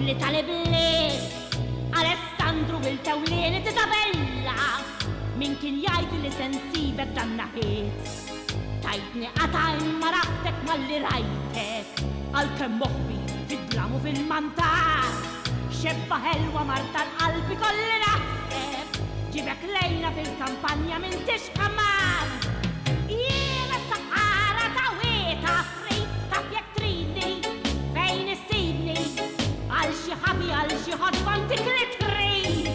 li tal-ibliet Alessandru bil-tewlieni Isabella min kien jgħid li sensibek dan naħiet tajtni qatajn ma raftek malli rajtek għal-kemm moħbi fid-dlam u fil-mantar xebba ħelwa marta l-qalbi kolli naħseb ġibek lejna fil-kampanja minn tixkamar jiena s-saqara ta' weta frit ta' fjek trini fejn issibni għal xi ħabi għal xi ħodban tik li trid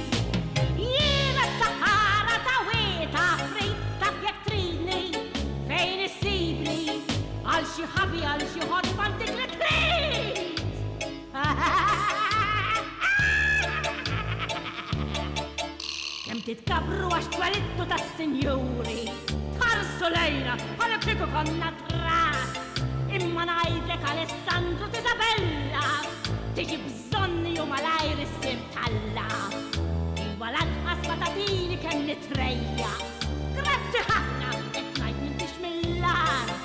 jiena s-saqara ta' weta frit ta' fjek trini fejn issibni għal xi ħabi għal xi ħodban tik li trid Kem titkabru għax twelittu ta' sinjuri Tħarsu lejna għal kiku konna tras Imma najdlek Alessandru Isabella Tiġi bżonni u malajr issir talla Iwa lanqas ma tatili kem nitrejja Grazzi ħafna etnajt nintix mill-lar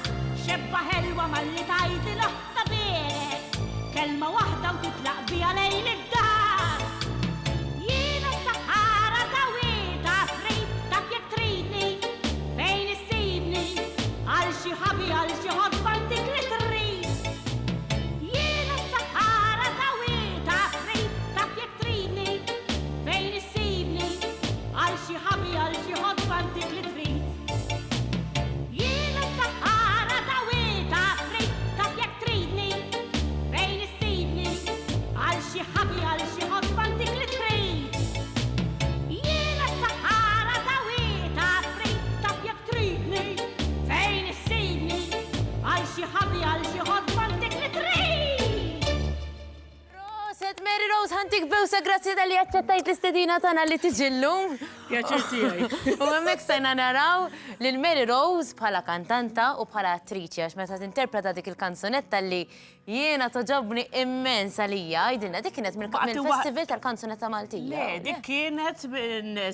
Xebba ħelwa malli tajdli loħta beret Kelma wahda u titlaq bija lejn id-dar Jiena s-sahara tawita frit ta' fjek trini Fejn issibni għal xi ħabi għal xi ħodban dik li trid Jiena s-sahara tawita frit ta' fjek trini Fejn issibni għal xi ħabi għal xi ħodban dik li trid Jiena s-sahara tawita frit ta' fjek trini Fejn issibni għal xi ħabi għal xi ħodban dik li trid Jiena s-sahara tawita frit ta' fjek tridni Fejn issibni għal xi ħabi għal xi ħodban dik li trid Roset, Mary Rose, ħantik bewsa grazzi tal-li għacċettajt l-istedina tana li tiġillum. Pjaċir tiegħi. U għemmek stajna naraw lil Mary Rose bħala kantanta u bħala attriċi għax meta tinterpreta dik il-kanzunetta li jiena toġobni immens għalija. Għidilna, dik kienet mill-festival tal-kanzunetta Maltija. Le, dik kienet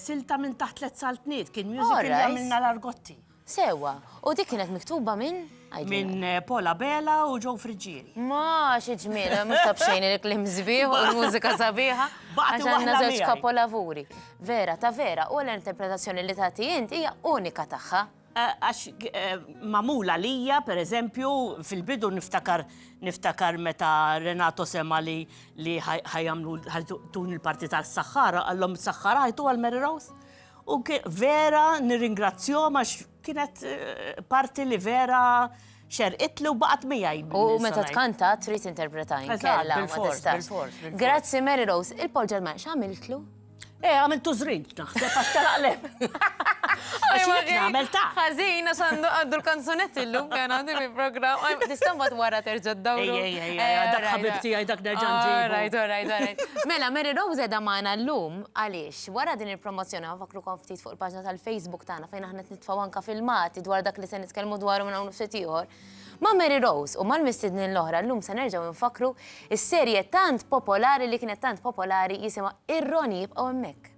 silta minn taħt let saltniet, kien musical Alright. għamilna l-argotti. Sewa, u dik kienet miktuba minn? Minn Paula Bela u Joe Frigieri. Ma, xieġmila, mux tabxejn il-klim zbiħ u l-mużika sabiħa. Baqti Għax waħda għanna żewġ miegħi. kapolavuri. Vera, ta' vera, u l-interpretazzjoni li tagħti int hija unika tagħha. Għax mamula lija, per eżempju, fil-bidu niftakar meta Renato sema li ħajamlu ħajtun il-parti tal-Saħħara, għallhom Saħħara ħajtu għal-Mary Rose. U vera nirringrazzjom għax kienet parti li vera xerqitli u baqat miegħi. U meta tkanta trid interpretajn Eżatt, kella ma bil-fors, tistax. bil-fors, bil-fors. Grazzi Mary Rose, il-Paul Ġelman x'għamiltlu? Għamiltu zrinġ, naħseb għax talaqleb. Għax jek nagħmel ta' Ħażina x'għandu għaddu l-kanzunetti illum kien għandi fil-programm. Tista' mbagħad wara terġa' ddawru. dak ħabib tiegħi dak nerġa' nġibu. Alright. Mela, Mary Rose edha magħna llum għaliex wara din il-promozzjoni nfakrukom ftit fuq il-paġna tal-Facebook tagħna fejn aħna nitfgħu anke filmati dwar dak li se nitkellmu dwaru minn hawn ftit ieħor. Ma' Mary Rose u mal-mistednin l-oħra llum se nerġgħu nfakru is-serje tant popolari li kienet tant popolari jisimha Ir-Roni jibqgħu hemmhekk.